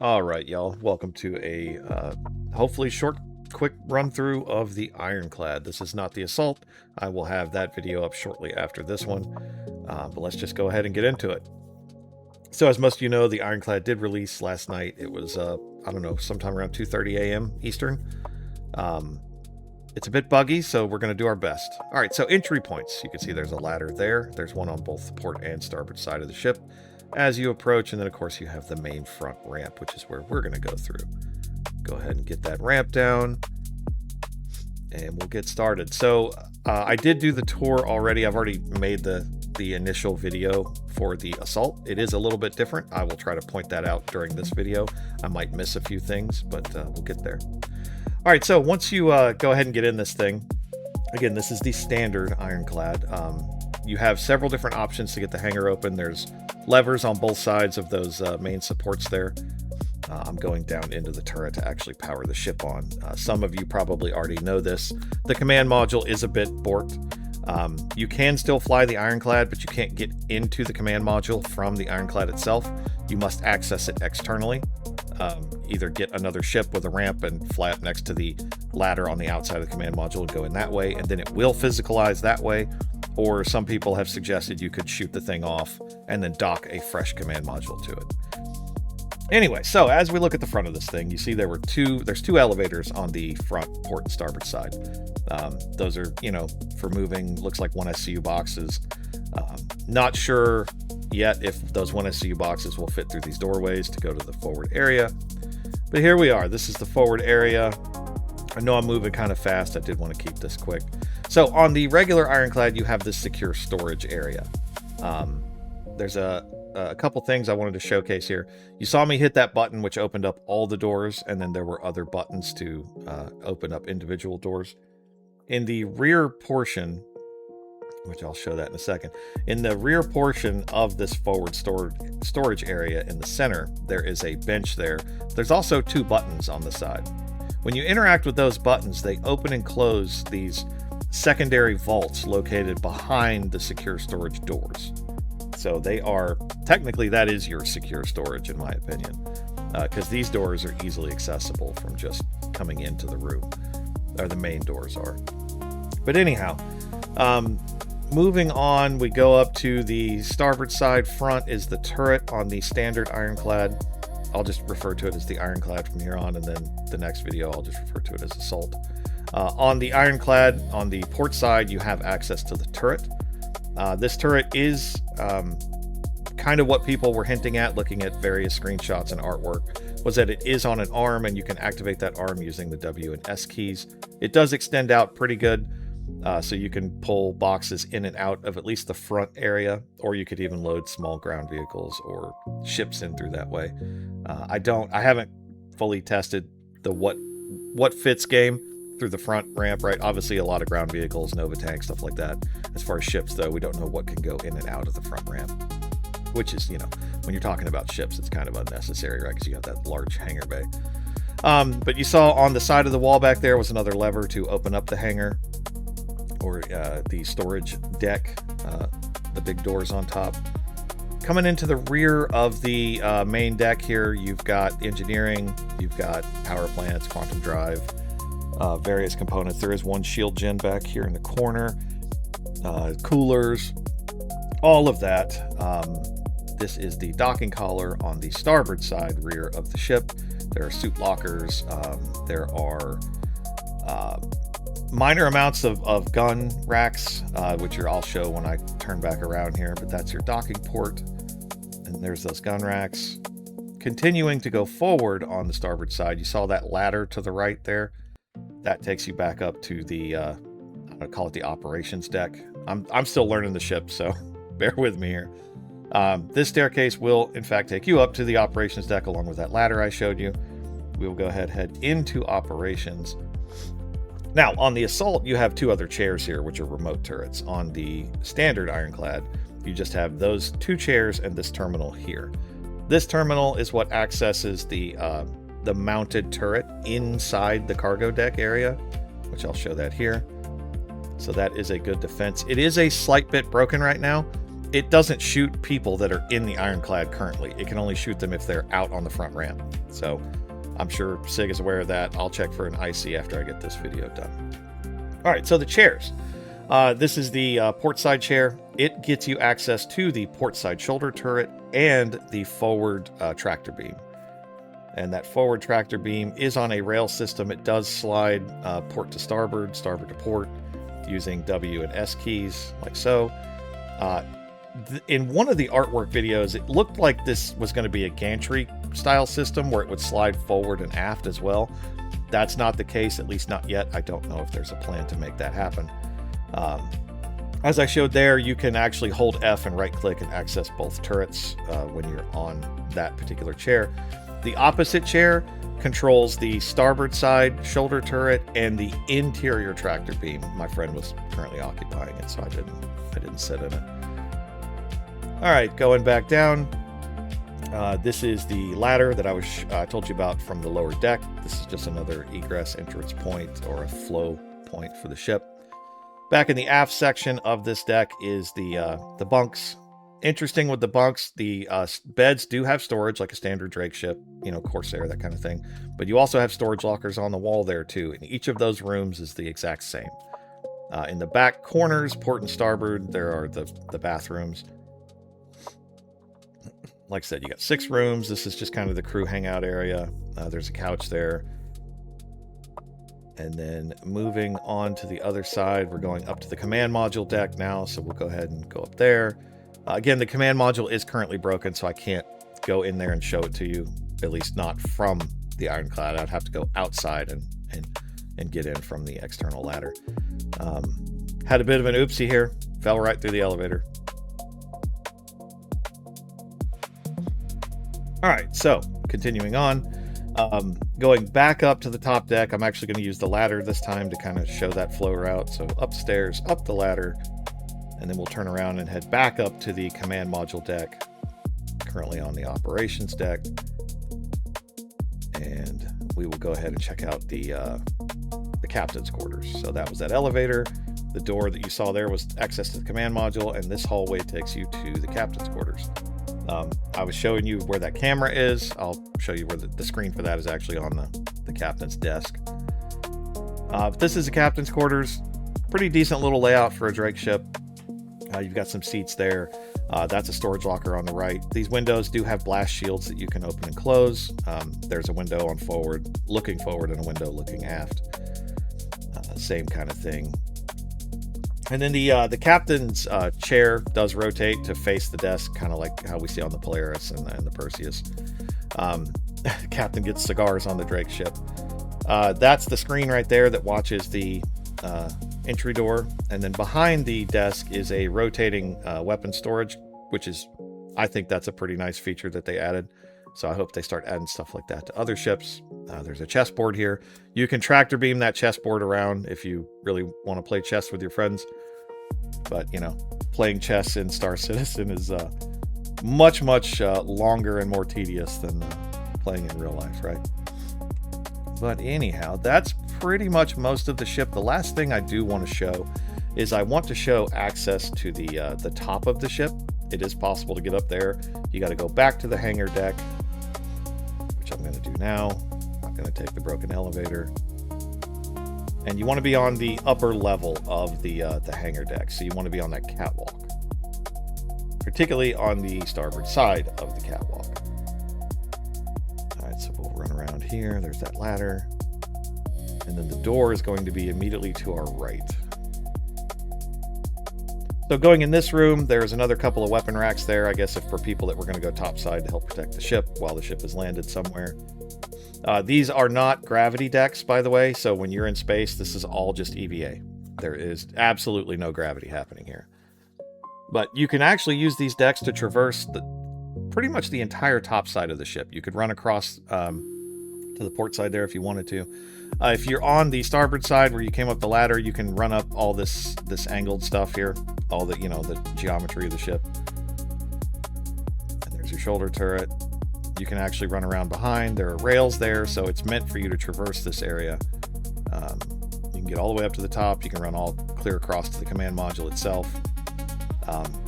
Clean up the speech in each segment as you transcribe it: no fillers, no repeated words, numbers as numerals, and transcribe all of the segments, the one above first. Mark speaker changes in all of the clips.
Speaker 1: All right, y'all. Welcome to a hopefully short, quick run through of the Ironclad. This is not the Assault. I will have that video up shortly after this one, but let's just go ahead and get into it. So as most of you know, the Ironclad did release last night. It was, I don't know, sometime around 2:30 a.m. Eastern. It's a bit buggy, so we're going to do our best. All right, so entry points. You can see there's a ladder there. There's one on both the port and starboard side of the ship as you approach, and then of course you have the main front ramp, which is where we're going to go through. Go ahead and get that ramp down, and we'll get started. So I did do the tour already. I've already made the initial video for the Assault. It is a little bit different. I will try to point that out during this video. I might miss a few things, but we'll get there. All right, so once you go ahead and get in this thing, again, this is the standard Ironclad. You have several different options to get the hangar open. There's levers on both sides of those main supports there. I'm going down into the turret to actually power the ship on. Some of you probably already know this. The command module is a bit borked. You can still fly the Ironclad, but you can't get into the command module from the Ironclad itself. You must access it externally. Either get another ship with a ramp and fly up next to the ladder on the outside of the command module and go in that way, and then it will physicalize that way. Or some people have suggested you could shoot the thing off and then dock a fresh command module to it. Anyway, so as we look at the front of this thing, you see there's two elevators on the front port and starboard side. Those are, for moving, looks like 1 SCU boxes. Not sure yet if those 1 SCU boxes will fit through these doorways to go to the forward area. But here we are. This is the forward area. I know I'm moving kind of fast. I did want to keep this quick. So on the regular Ironclad, you have this secure storage area. There's a couple things I wanted to showcase here. You saw me hit that button, which opened up all the doors, and then there were other buttons to open up individual doors. In the rear portion, which I'll show that in a second, in the rear portion of this forward storage area in the center, there is a bench there. There's also 2 buttons on the side. When you interact with those buttons, they open and close these secondary vaults located behind the secure storage doors. So they are, technically that is your secure storage in my opinion, because these doors are easily accessible from just coming into the room, or the main doors are. But anyhow, moving on, we go up to the starboard side. Front is the turret on the standard Ironclad. I'll just refer to it as the Ironclad from here on, and then the next video I'll just refer to it as Assault. On the Ironclad, on the port side, you have access to the turret. This turret is kind of what people were hinting at looking at various screenshots and artwork, was that it is on an arm and you can activate that arm using the W and S keys. It does extend out pretty good, so you can pull boxes in and out of at least the front area, or you could even load small ground vehicles or ships in through that way. I haven't fully tested the what fits game through the front ramp, right? Obviously a lot of ground vehicles, Nova tanks, stuff like that. As far as ships though, we don't know what can go in and out of the front ramp, which is, when you're talking about ships, it's kind of unnecessary, right? Because you have that large hangar bay. But you saw on the side of the wall back there was another lever to open up the hangar, or the storage deck, the big doors on top. Coming into the rear of the main deck here, you've got engineering, you've got power plants, quantum drive, various components. There is one shield gen back here in the corner, coolers, all of that. This is the docking collar on the starboard side rear of the ship. There are suit lockers. There are minor amounts of gun racks, which I'll show when I turn back around here, but that's your docking port. And there's those gun racks. Continuing to go forward on the starboard side, you saw that ladder to the right there. That takes you back up to the, I'm going to call it the operations deck. I'm still learning the ship, so bear with me here. This staircase will, in fact, take you up to the operations deck along with that ladder I showed you. We will go ahead and head into operations. Now, on the Assault, you have 2 other chairs here, which are remote turrets. On the standard Ironclad, you just have those 2 chairs and this terminal here. This terminal is what accesses the mounted turret inside the cargo deck area, which I'll show that here. So that is a good defense. It is a slight bit broken right now. it doesn't shoot people that are in the Ironclad currently. It can only shoot them if they're out on the front ramp. So I'm sure SIG is aware of that. I'll check for an IC after I get this video done. All right, so the chairs. This is the portside chair. It gets you access to the portside shoulder turret and the forward tractor beam. And that forward tractor beam is on a rail system. It does slide port to starboard, starboard to port, using W and S keys, like so. In one of the artwork videos, it looked like this was going to be a gantry style system where it would slide forward and aft as well. That's not the case, at least not yet. I don't know if there's a plan to make that happen. As I showed there, you can actually hold F and right click and access both turrets when you're on that particular chair. The opposite chair controls the starboard side shoulder turret and the interior tractor beam. My friend was currently occupying it, so I didn't sit in it. All right, going back down. This is the ladder that I told you about from the lower deck. This is just another egress entrance point or a flow point for the ship. Back in the aft section of this deck is the bunks. Interesting with the bunks, the beds do have storage like a standard Drake ship, you know, Corsair, that kind of thing. But you also have storage lockers on the wall there too. And each of those rooms is the exact same. In the back corners, port and starboard, there are the bathrooms. Like I said, you got 6 rooms. This is just kind of the crew hangout area. There's a couch there. And then moving on to the other side, we're going up to the command module deck now. So we'll go ahead and go up there. Again, the command module is currently broken, so I can't go in there and show it to you, at least not from the Ironclad. I'd have to go outside and get in from the external ladder. Had a bit of an oopsie here. Fell right through the elevator. All right, so continuing on. Going back up to the top deck, I'm actually going to use the ladder this time to kind of show that flow route. So upstairs, up the ladder, and then we'll turn around and head back up to the command module deck, currently on the operations deck. And we will go ahead and check out the captain's quarters. So that was that elevator. The door that you saw there was access to the command module, and this hallway takes you to the captain's quarters. I was showing you where that camera is. I'll show you where the screen for that is actually on the captain's desk. But this is the captain's quarters. Pretty decent little layout for a Drake ship. You've got some seats there. That's a storage locker on the right. These windows do have blast shields that you can open and close. There's a window on forward, looking forward, and a window looking aft. Same kind of thing. And then the captain's chair does rotate to face the desk, kind of like how we see on the Polaris and the Perseus. Captain gets cigars on the Drake ship. That's the screen right there that watches the entry door. And then behind the desk is a rotating weapon storage, which is, I think that's a pretty nice feature that they added. So I hope they start adding stuff like that to other ships. There's a chessboard here. You can tractor beam that chessboard around if you really want to play chess with your friends. But, you know, playing chess in Star Citizen is much longer and more tedious than playing in real life, right? But anyhow, that's pretty much most of the ship. The last thing I do want to show is I want to show access to the top of the ship. It is possible to get up there. You got to go back to the hangar deck, which I'm going to do now. I'm going to take the broken elevator. And you want to be on the upper level of the hangar deck. So you want to be on that catwalk, particularly on the starboard side of the catwalk. All right, so we'll run around here. There's that ladder. And then the door is going to be immediately to our right. So going in this room, there's another couple of weapon racks there, I guess, if for people that were going to go topside to help protect the ship while the ship is landed somewhere. These are not gravity decks, by the way, so when you're in space, this is all just EVA. There is absolutely no gravity happening here. But you can actually use these decks to traverse pretty much the entire top side of the ship. You could run across to the port side there if you wanted to. If you're on the starboard side where you came up the ladder, you can run up all this angled stuff here, all the, you know, the geometry of the ship. And there's your shoulder turret. You can actually run around behind. There are rails there, so it's meant for you to traverse this area. You can get all the way up to the top. You can run all clear across to the command module itself.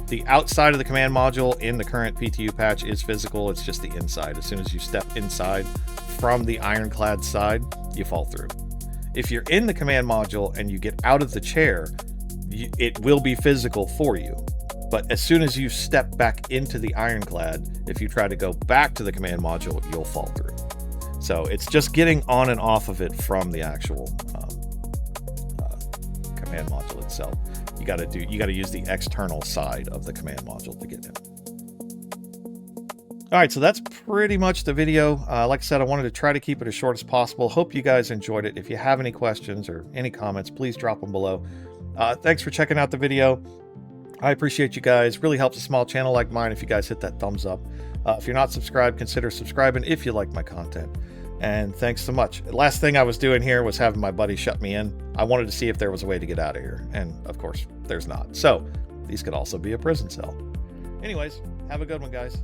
Speaker 1: The outside of the command module in the current PTU patch is physical. It's just the inside. As soon as you step inside from the Ironclad side, you fall through. If you're in the command module and you get out of the chair, it will be physical for you. But as soon as you step back into the Ironclad, if you try to go back to the command module, you'll fall through. So it's just getting on and off of it from the actual command module itself. You got to use the external side of the command module to get in. All right, so that's pretty much the video. Like I said, I wanted to try to keep it as short as possible. Hope you guys enjoyed it. If you have any questions or any comments, please drop them below. Thanks for checking out the video. I appreciate you guys. Really helps a small channel like mine if you guys hit that thumbs up. If you're not subscribed, consider subscribing if you like my content. And thanks so much. The last thing I was doing here was having my buddy shut me in. I wanted to see if there was a way to get out of here. And of course, there's not. So these could also be a prison cell. Anyways, have a good one, guys.